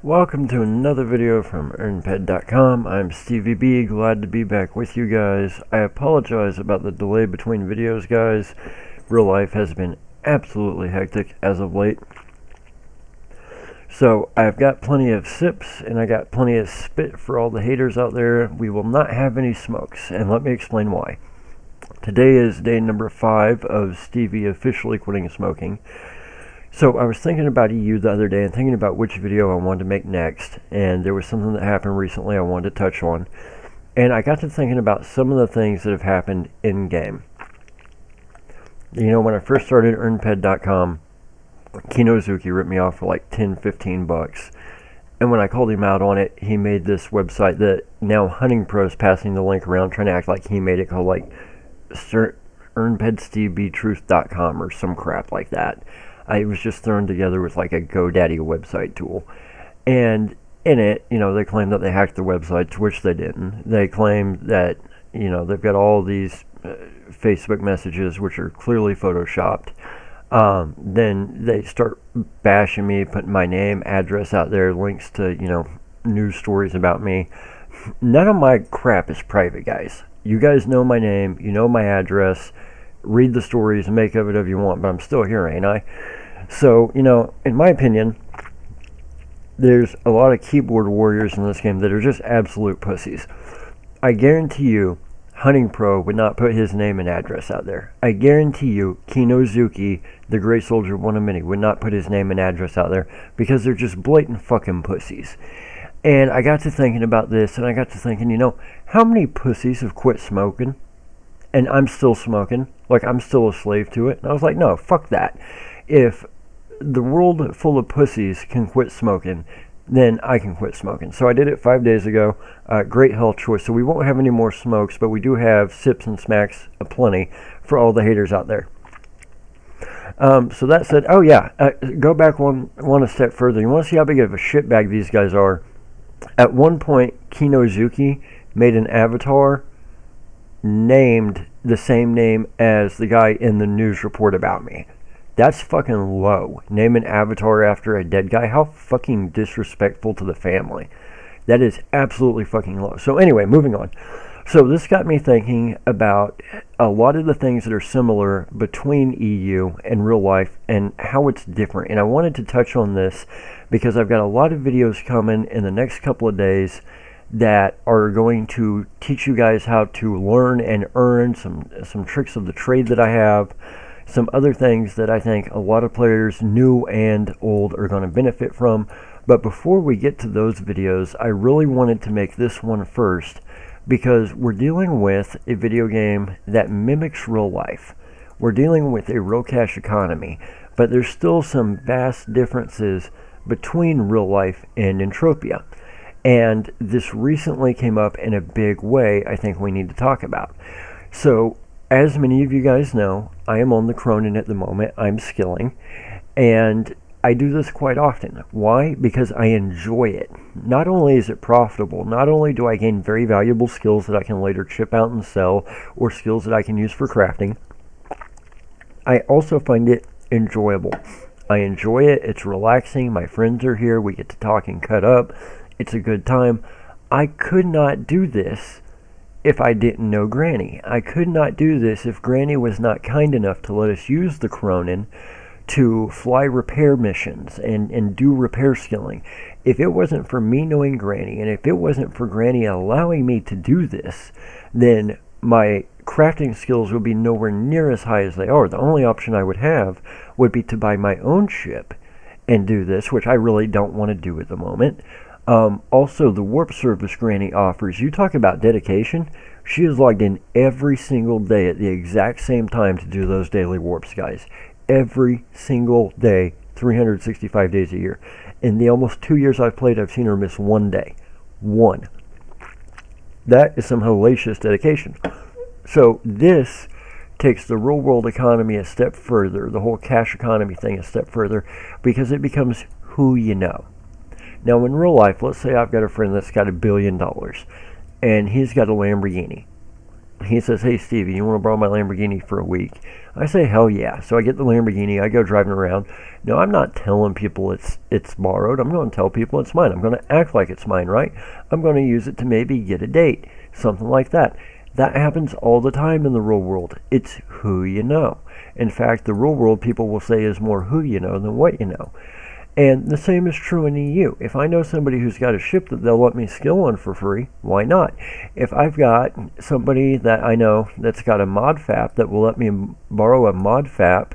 Welcome to another video from earnped.com. I'm StevieB, glad to be back with you guys. I apologize about the delay between videos, guys. Real life has been absolutely hectic as of late. So I've got plenty of sips and I got plenty of spit for all the haters out there. We will not have any smokes, and let me explain why. Today is day number 5 of Stevie officially quitting smoking. So I was thinking about EU the other day and thinking about which video I wanted to make next, and there was something that happened recently I wanted to touch on, and I got to thinking about some of the things that have happened in game. You know, when I first started earnped.com, Kinozuki ripped me off for like 10-15 bucks, and when I called him out on it, he made this website that now Hunting Pro's passing the link around, trying to act like he made it, called like earnpedstevebtruth.com or some crap like that. It was just thrown together with like a GoDaddy website tool. And in it, you know, they claim that they hacked the website, to which they didn't. They claim that, you know, they've got all these Facebook messages which are clearly photoshopped. Then they start bashing me, putting my name, address out there, links to, you know, news stories about me. None of my crap is private, guys. You guys know my name, you know my address. Read the stories and make of it if you want, but I'm still here, ain't I? So, you know, in my opinion, there's a lot of keyboard warriors in this game that are just absolute pussies. I guarantee you, Hunting Pro would not put his name and address out there. I guarantee you, Kinozuki, the Grey Soldier 1 of Many, would not put his name and address out there because they're just blatant fucking pussies. And I got to thinking about this, and I got to thinking, you know, how many pussies have quit smoking? And I'm still smoking, like I'm still a slave to it. And I was like, no, fuck that. If the world full of pussies can quit smoking, then I can quit smoking. So I did it 5 days ago. Great health choice. So we won't have any more smokes, but we do have sips and smacks aplenty for all the haters out there. So that said, oh yeah, go back one a step further. You want to see how big of a shitbag these guys are? At one point, Kinozuki made an avatar named the same name as the guy in the news report about me. That's fucking low. Name an avatar after a dead guy? How fucking disrespectful to the family. That is absolutely fucking low. So anyway, moving on. So this got me thinking about a lot of the things that are similar between EU and real life and how it's different. And I wanted to touch on this because I've got a lot of videos coming in the next couple of days that are going to teach you guys how to learn and earn some tricks of the trade that I have, some other things that I think a lot of players, new and old, are going to benefit from. But before we get to those videos, I really wanted to make this one first because we're dealing with a video game that mimics real life. We're dealing with a real cash economy, but there's still some vast differences between real life and Entropia. And this recently came up in a big way I think we need to talk about. So, as many of you guys know, I am on the Cronin at the moment. I'm skilling. And I do this quite often. Why? Because I enjoy it. Not only is it profitable, not only do I gain very valuable skills that I can later chip out and sell, or skills that I can use for crafting, I also find it enjoyable. I enjoy it. It's relaxing. My friends are here. We get to talk and cut up. It's a good time. I could not do this if I didn't know Granny. I could not do this if Granny was not kind enough to let us use the Cronin to fly repair missions and do repair skilling. If it wasn't for me knowing Granny, and if it wasn't for Granny allowing me to do this, then my crafting skills would be nowhere near as high as they are. The only option I would have would be to buy my own ship and do this, which I really don't want to do at the moment. Also, the warp service Granny offers, you talk about dedication, she is logged in every single day at the exact same time to do those daily warps, guys. Every single day, 365 days a year. In the almost 2 years I've played, I've seen her miss one day. One. That is some hellacious dedication. So this takes the real world economy a step further, the whole cash economy thing a step further, because it becomes who you know. Now, in real life, let's say I've got a friend that's got $1 billion, and he's got a Lamborghini. He says, hey, Stevie, you want to borrow my Lamborghini for a week? I say, hell yeah. So I get the Lamborghini. I go driving around. No, I'm not telling people it's borrowed. I'm going to tell people it's mine. I'm going to act like it's mine, right? I'm going to use it to maybe get a date, something like that. That happens all the time in the real world. It's who you know. In fact, the real world, people will say, is more who you know than what you know. And the same is true in EU. If I know somebody who's got a ship that they'll let me skill on for free, why not? If I've got somebody that I know that's got a mod fap that will let me borrow a mod fap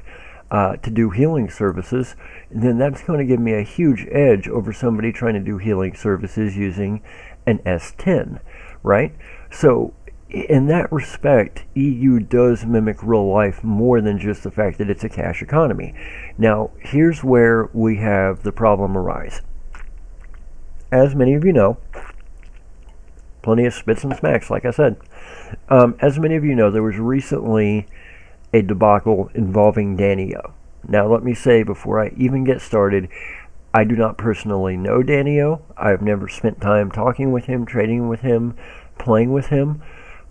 to do healing services, then that's going to give me a huge edge over somebody trying to do healing services using an S10, right? So in that respect, EU does mimic real life more than just the fact that it's a cash economy. Now, here's where we have the problem arise. As many of you know, plenty of spits and smacks, like I said. As many of you know, there was recently a debacle involving DannyO. Now, let me say before I even get started, I do not personally know DannyO. I've never spent time talking with him, trading with him, playing with him.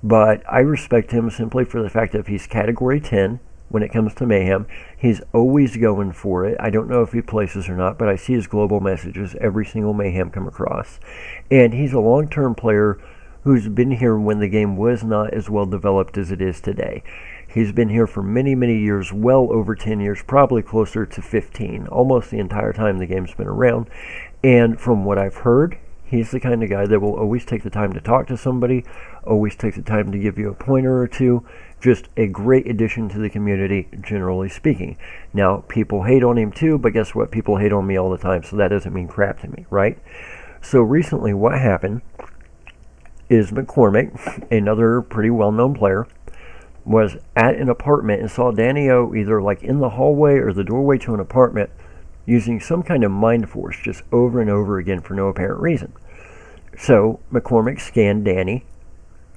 But I respect him simply for the fact that he's category 10 when it comes to Mayhem. He's always going for it. I don't know if he places or not, but I see his global messages every single Mayhem come across. And he's a long-term player who's been here when the game was not as well developed as it is today. He's been here for many, many years, well over 10 years, probably closer to 15, almost the entire time the game's been around. And from what I've heard, he's the kind of guy that will always take the time to talk to somebody, always take the time to give you a pointer or two. Just a great addition to the community, generally speaking. Now, people hate on him too, but guess what? People hate on me all the time, so that doesn't mean crap to me, right? So recently what happened is McCormick, another pretty well-known player, was at an apartment and saw DannyO either like in the hallway or the doorway to an apartment using some kind of mind force just over and over again for no apparent reason. So McCormick scanned Danny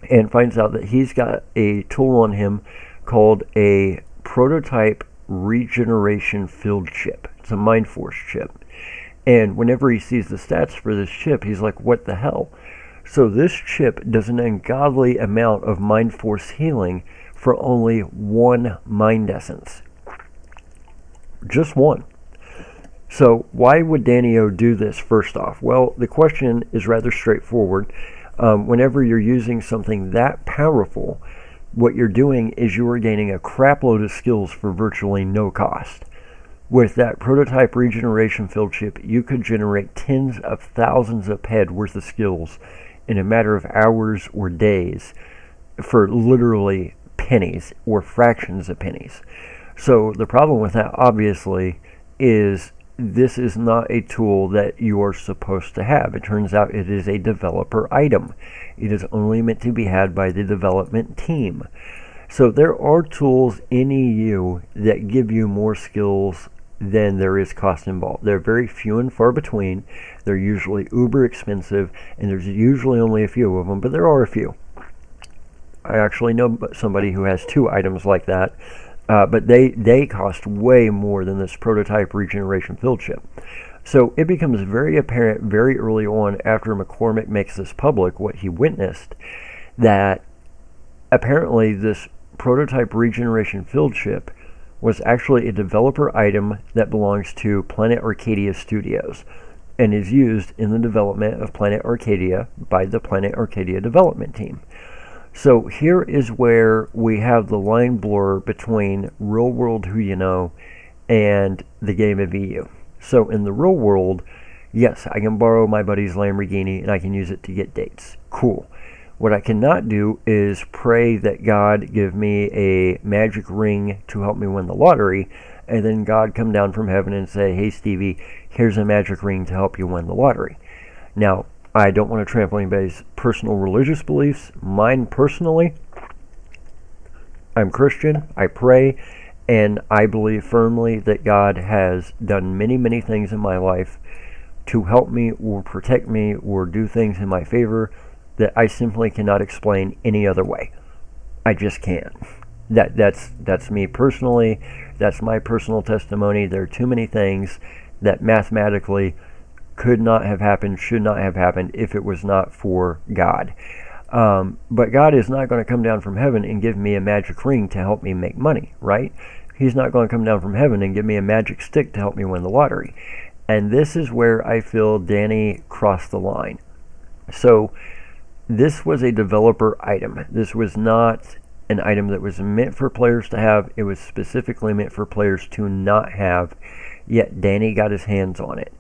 and finds out that he's got a tool on him called a Prototype Regeneration Field Chip. It's a mind force chip. And whenever he sees the stats for this chip, he's like, what the hell? So this chip does an ungodly amount of mind force healing for only one mind essence. Just one. So why would DannyO do this first off? Well, the question is rather straightforward. Whenever you're using something that powerful, what you're doing is you are gaining a crap load of skills for virtually no cost. With that Prototype Regeneration Field Chip, you could generate tens of thousands of head worth of skills in a matter of hours or days for literally pennies or fractions of pennies. So the problem with that, obviously, is this is not a tool that you are supposed to have. It turns out it is a developer item. It is only meant to be had by the development team. So there are tools in EU that give you more skills than there is cost involved. They're very few and far between. They're usually uber expensive, and there's usually only a few of them, but there are a few. I actually know somebody who has 2 items like that. But they cost way more than this Prototype Regeneration Field Chip. So it becomes very apparent very early on after McCormick makes this public, what he witnessed, that apparently this Prototype Regeneration Field Chip was actually a developer item that belongs to Planet Arcadia Studios and is used in the development of Planet Arcadia by the Planet Arcadia development team. So here is where we have the line blur between real world who you know and the game of EU. So in the real world, yes, I can borrow my buddy's Lamborghini and I can use it to get dates. Cool. What I cannot do is pray that God give me a magic ring to help me win the lottery, and then God come down from heaven and say, hey Stevie, here's a magic ring to help you win the lottery. Now, I don't want to trample anybody's personal religious beliefs. Mine personally, I'm Christian, I pray, and I believe firmly that God has done many, many things in my life to help me or protect me or do things in my favor that I simply cannot explain any other way. I just can't. That's me personally. That's my personal testimony. There are too many things that mathematically could not have happened, should not have happened if it was not for God. But God is not going to come down from heaven and give me a magic ring to help me make money, right? He's not going to come down from heaven and give me a magic stick to help me win the lottery. And this is where I feel Danny crossed the line. So this was a developer item. This was not an item that was meant for players to have. It was specifically meant for players to not have, yet Danny got his hands on it.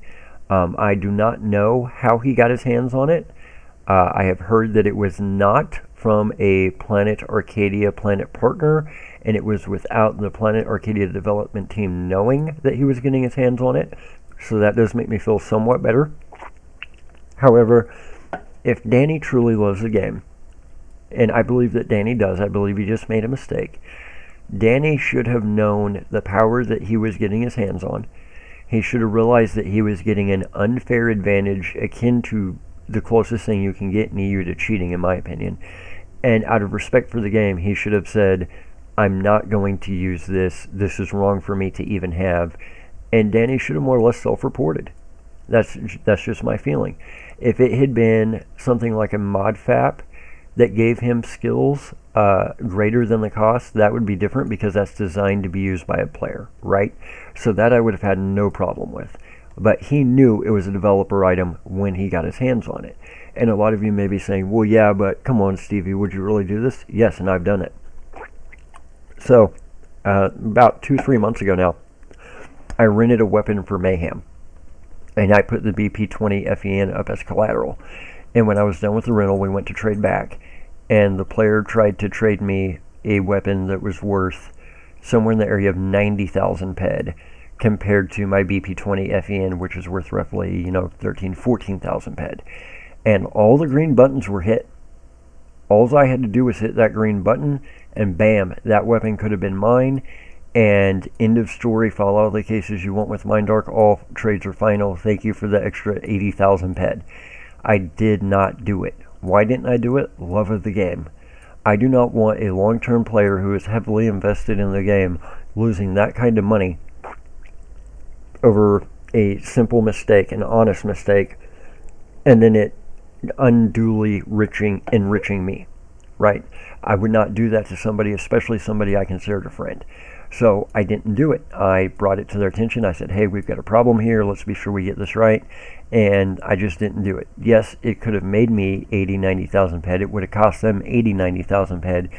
I do not know how he got his hands on it. I have heard that it was not from a Planet Arcadia Planet partner, and it was without the Planet Arcadia development team knowing that he was getting his hands on it. So that does make me feel somewhat better. However, if Danny truly loves the game, and I believe that Danny does, I believe he just made a mistake, Danny should have known the power that he was getting his hands on. He should have realized that he was getting an unfair advantage akin to the closest thing you can get in EU to cheating, in my opinion. And out of respect for the game, he should have said, I'm not going to use this. This is wrong for me to even have. And Danny should have more or less self-reported. That's just my feeling. If it had been something like a mod FAP that gave him skills greater than the cost, that would be different because that's designed to be used by a player, right? So that I would have had no problem with. But he knew it was a developer item when he got his hands on it. And a lot of you may be saying, well, yeah, but come on, Stevie, would you really do this? Yes, and I've done it. So about 2-3 months ago now, I rented a weapon for Mayhem. And I put the BP-20 FEN up as collateral. And when I was done with the rental, we went to trade back. And the player tried to trade me a weapon that was worth somewhere in the area of 90,000 PED compared to my BP-20 FEN, which is worth roughly, 13,000-14,000 PED. And all the green buttons were hit. All I had to do was hit that green button, and bam, that weapon could have been mine. And end of story, file all the cases you want with Mindark. All trades are final. Thank you for the extra 80,000 PED. I did not do it. Why didn't I do it? Love of the game. I do not want a long-term player who is heavily invested in the game losing that kind of money over a simple mistake, an honest mistake, and then it unduly enriching me, right? I would not do that to somebody, especially somebody I considered a friend. So I didn't do it. I brought it to their attention. I said, hey, we've got a problem here. Let's be sure we get this right. And I just didn't do it. Yes, it could have made me 80,000-90,000 PED. It would have cost them 80,000-90,000 PED.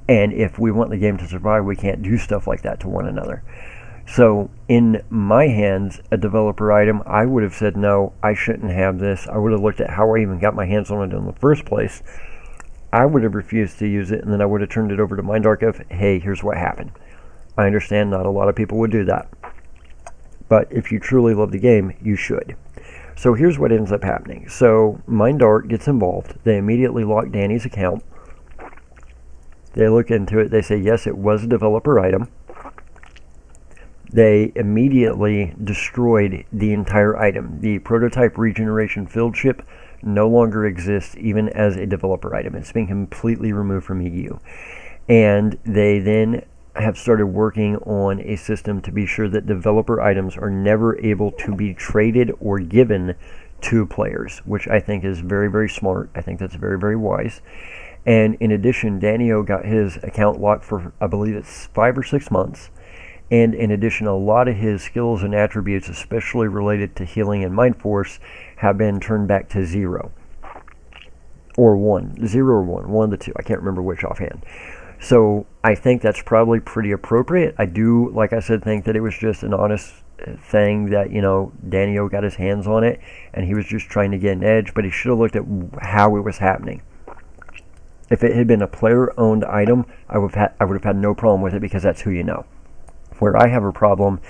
And if we want the game to survive, we can't do stuff like that to one another. So in my hands, a developer item, I would have said, no, I shouldn't have this. I would have looked at how I even got my hands on it in the first place. I would have refused to use it, and then I would have turned it over to Mindark of, hey, here's what happened. I understand not a lot of people would do that. But if you truly love the game, you should. So here's what ends up happening. So Mindark gets involved. They immediately lock Danny's account. They look into it. They say, yes, it was a developer item. They immediately destroyed the entire item. The Prototype Regeneration Field Chip no longer exists even as a developer item. It's been completely removed from EU. And they then have started working on a system to be sure that developer items are never able to be traded or given to players, which I think is very, very smart. I think that's very, very wise. And in addition, DannyO got his account locked for, I believe it's 5 or 6 months. And in addition, a lot of his skills and attributes, especially related to healing and mind force, have been turned back to 0. Or 1. 0 or 1. One of the two. I can't remember which offhand. So I think that's probably pretty appropriate. I do, like I said, think that it was just an honest thing that, DannyO got his hands on it, and he was just trying to get an edge, but he should have looked at how it was happening. If it had been a player-owned item, I would have had no problem with it because that's who you know. Where I have a problem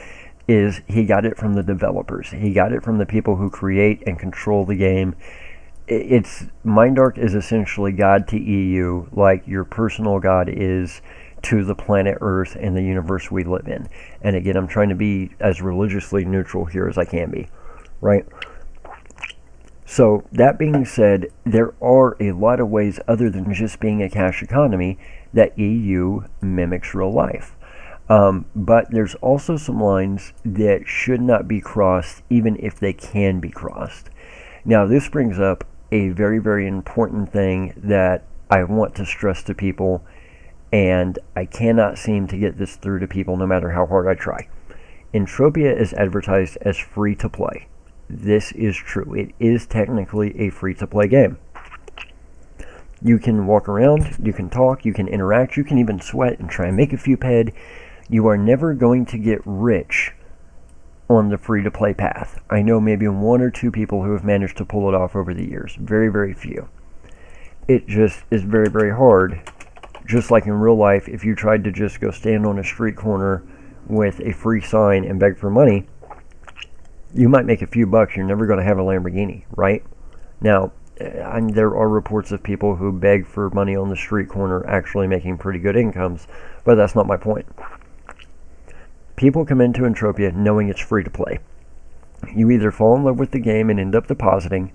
is he got it from the developers. He got it from the people who create and control the game. Mindark is essentially God to EU, like your personal God is to the planet Earth and the universe we live in. And again, I'm trying to be as religiously neutral here as I can be, right? So that being said, there are a lot of ways other than just being a cash economy that EU mimics real life. But there's also some lines that should not be crossed, even if they can be crossed. Now, this brings up a very, very important thing that I want to stress to people, and I cannot seem to get this through to people no matter how hard I try. Entropia is advertised as free to play. This is true. It is technically a free to play game. You can walk around, you can talk, you can interact, you can even sweat and try and make a few ped. You are never going to get rich on the free to play path. I know maybe one or two people who have managed to pull it off over the years. Very, very few. It just is very, very hard. Just like in real life, if you tried to just go stand on a street corner with a free sign and beg for money, you might make a few bucks. You're never going to have a Lamborghini, right? Now, there are reports of people who beg for money on the street corner actually making pretty good incomes, but that's not my point. People come into Entropia knowing it's free to play. You either fall in love with the game and end up depositing,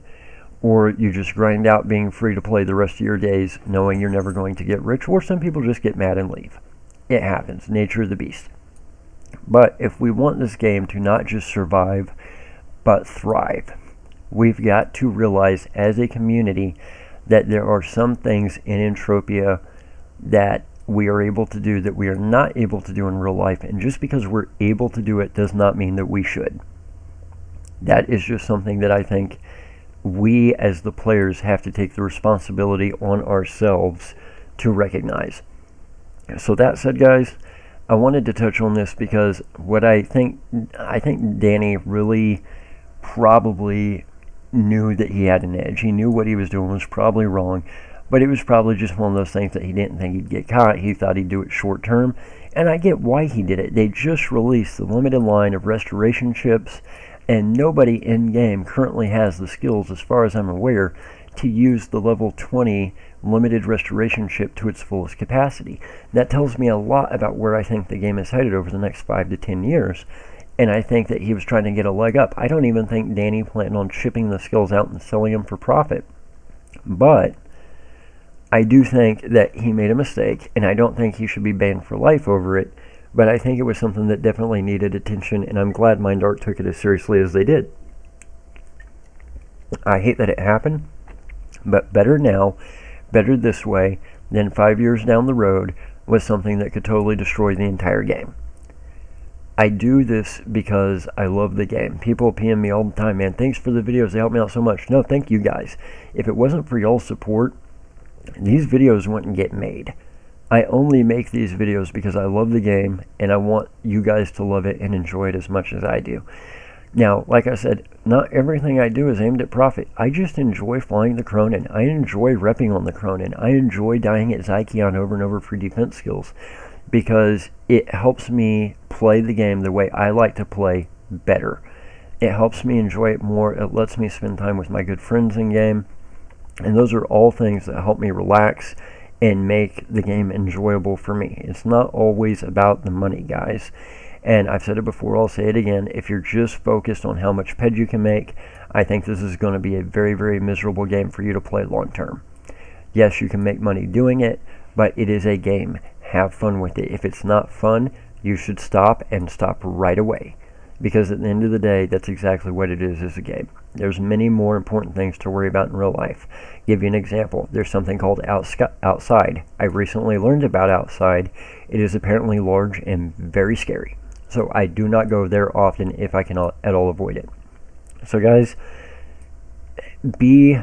or you just grind out being free to play the rest of your days knowing you're never going to get rich, or some people just get mad and leave. It happens. Nature of the beast. But if we want this game to not just survive, but thrive, we've got to realize as a community that there are some things in Entropia that we are able to do that we are not able to do in real life, and just because we're able to do it does not mean that we should. That is just something that I think we as the players have to take the responsibility on ourselves to recognize. So that said, guys, I wanted to touch on this because what I think Danny really probably knew that he had an edge. He knew what he was doing was probably wrong, but it was probably just one of those things that he didn't think he'd get caught. He thought he'd do it short term, and I get why he did it. They just released the limited line of restoration chips, and nobody in game currently has the skills, as far as I'm aware, to use the level 20 limited restoration chip to its fullest capacity. That tells me a lot about where I think the game is headed over the next 5 to 10 years. And I think that he was trying to get a leg up. I don't even think Danny planned on shipping the skills out and selling them for profit. But I do think that he made a mistake, and I don't think he should be banned for life over it. But I think it was something that definitely needed attention, and I'm glad MindArt took it as seriously as they did. I hate that it happened, but better now, better this way, than 5 years down the road with something that could totally destroy the entire game. I do this because I love the game. People PM me all the time, man, thanks for the videos, they help me out so much. No, thank you guys. If it wasn't for y'all's support, these videos wouldn't get made. I only make these videos because I love the game, and I want you guys to love it and enjoy it as much as I do. Now, like I said, not everything I do is aimed at profit. I just enjoy flying the Cronin. I enjoy repping on the Cronin. I enjoy dying at Zykion over and over for defense skills, because it helps me play the game the way I like to play better. It helps me enjoy it more. It lets me spend time with my good friends in game. And those are all things that help me relax and make the game enjoyable for me. It's not always about the money, guys. And I've said it before, I'll say it again. If you're just focused on how much PED you can make, I think this is going to be a very, very miserable game for you to play long term. Yes, you can make money doing it, but it is a game. Have fun with it. If it's not fun, you should stop, and stop right away. Because at the end of the day, that's exactly what it is a game. There's many more important things to worry about in real life. Give you an example. There's something called outside. I recently learned about outside. It is apparently large and very scary. So I do not go there often if I can at all avoid it. So guys, be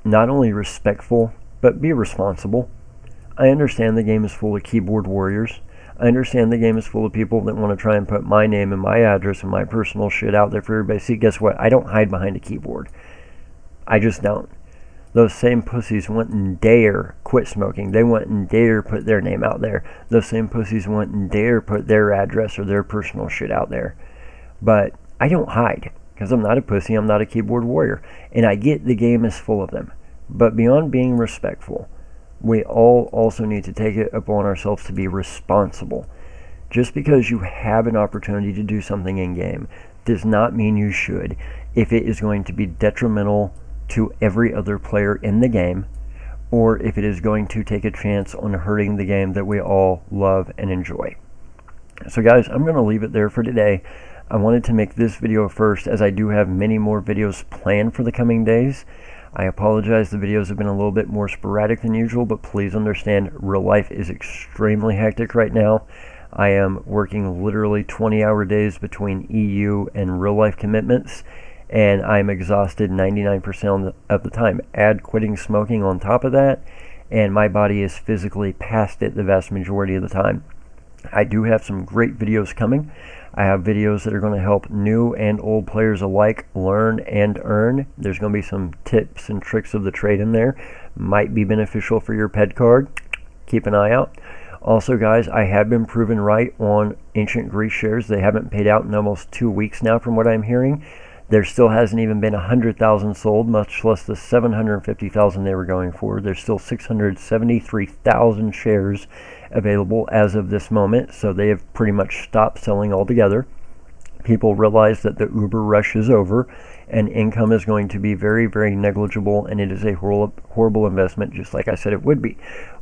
not only respectful, but be responsible. I understand the game is full of keyboard warriors. I understand the game is full of people that want to try and put my name and my address and my personal shit out there for everybody to see. Guess what? I don't hide behind a keyboard. I just don't. Those same pussies wouldn't dare quit smoking. They wouldn't dare put their name out there. Those same pussies wouldn't dare put their address or their personal shit out there. But I don't hide, because I'm not a pussy. I'm not a keyboard warrior. And I get the game is full of them. But beyond being respectful, we all also need to take it upon ourselves to be responsible. Just because you have an opportunity to do something in-game does not mean you should, if it is going to be detrimental to every other player in the game, or if it is going to take a chance on hurting the game that we all love and enjoy. So guys, I'm going to leave it there for today. I wanted to make this video first, as I do have many more videos planned for the coming days. I apologize, the videos have been a little bit more sporadic than usual, but please understand, real life is extremely hectic right now. I am working literally 20-hour days between EU and real life commitments, and I'm exhausted 99% of the time. Add quitting smoking on top of that, and my body is physically past it the vast majority of the time. I do have some great videos coming. I have videos that are going to help new and old players alike learn and earn. There's going to be some tips and tricks of the trade in there. Might be beneficial for your ped card. Keep an eye out. Also, guys, I have been proven right on Ancient Greece shares. They haven't paid out in almost 2 weeks now from what I'm hearing. There still hasn't even been 100,000 sold, much less the 750,000 they were going for. There's still 673,000 shares available as of this moment, so they have pretty much stopped selling altogether. People realize that the Uber rush is over, and income is going to be very, very negligible, and it is a horrible investment, just like I said it would be.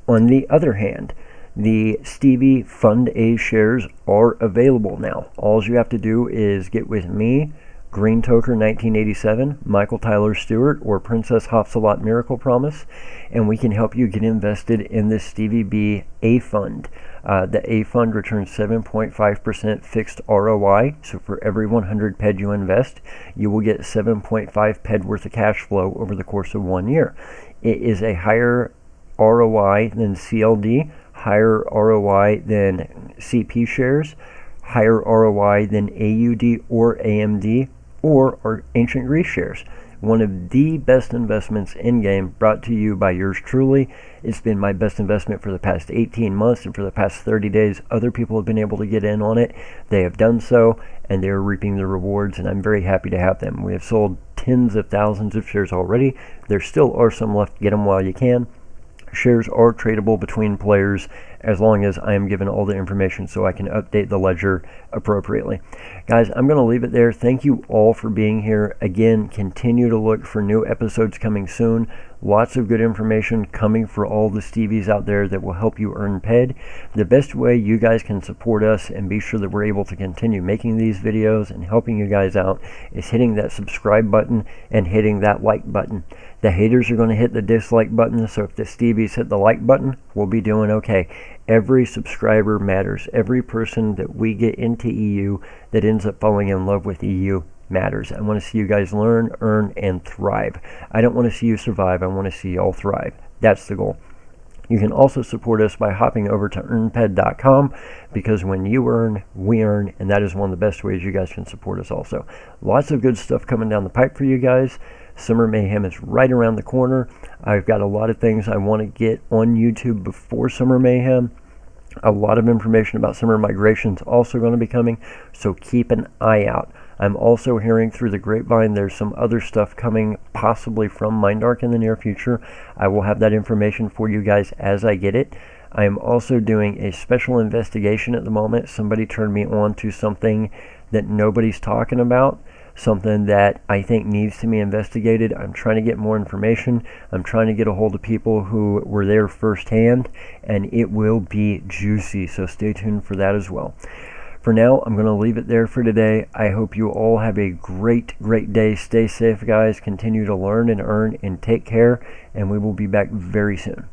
On the other hand, the StevieB Fund A shares are available now. All you have to do is get with me, Green Toker 1987, Michael Tyler Stewart, or Princess Hopsalot Miracle Promise, and we can help you get invested in this StevieB A Fund. The A Fund returns 7.5% fixed ROI, so for every 100 PED you invest, you will get 7.5 PED worth of cash flow over the course of 1 year. It is a higher ROI than CLD, higher ROI than CP shares, higher ROI than AUD or AMD or Ancient Greece shares. One of the best investments in game, brought to you by yours truly. It's been my best investment for the past 18 months, and for the past 30 days other people have been able to get in on it. They have done so, and they're reaping the rewards, and I'm very happy to have them. We have sold tens of thousands of shares already. There still are some left. Get them while you can. Shares are tradable between players as long as I am given all the information so I can update the ledger appropriately. Guys, I'm going to leave it there. Thank you all for being here. Again, continue to look for new episodes coming soon. Lots of good information coming for all the Stevies out there that will help you earn PED. The best way you guys can support us and be sure that we're able to continue making these videos and helping you guys out is hitting that subscribe button and hitting that like button. The haters are going to hit the dislike button, so if the Stevies hit the like button, we'll be doing okay. Every subscriber matters. Every person that we get into EU that ends up falling in love with EU matters. I want to see you guys learn, earn, and thrive. I don't want to see you survive. I want to see you all thrive. That's the goal. You can also support us by hopping over to earnped.com, because when you earn, we earn, and that is one of the best ways you guys can support us also. Lots of good stuff coming down the pipe for you guys. Summer Mayhem is right around the corner. I've got a lot of things I want to get on YouTube before Summer Mayhem. A lot of information about summer migration is also going to be coming, so keep an eye out. I'm also hearing through the grapevine there's some other stuff coming possibly from Mindark in the near future. I will have that information for you guys as I get it. I am also doing a special investigation at the moment. Somebody turned me on to something that nobody's talking about, something that I think needs to be investigated. I'm trying to get more information. I'm trying to get a hold of people who were there firsthand, and it will be juicy, so stay tuned for that as well. For now, I'm going to leave it there for today. I hope you all have a great, great day. Stay safe, guys. Continue to learn and earn and take care, and we will be back very soon.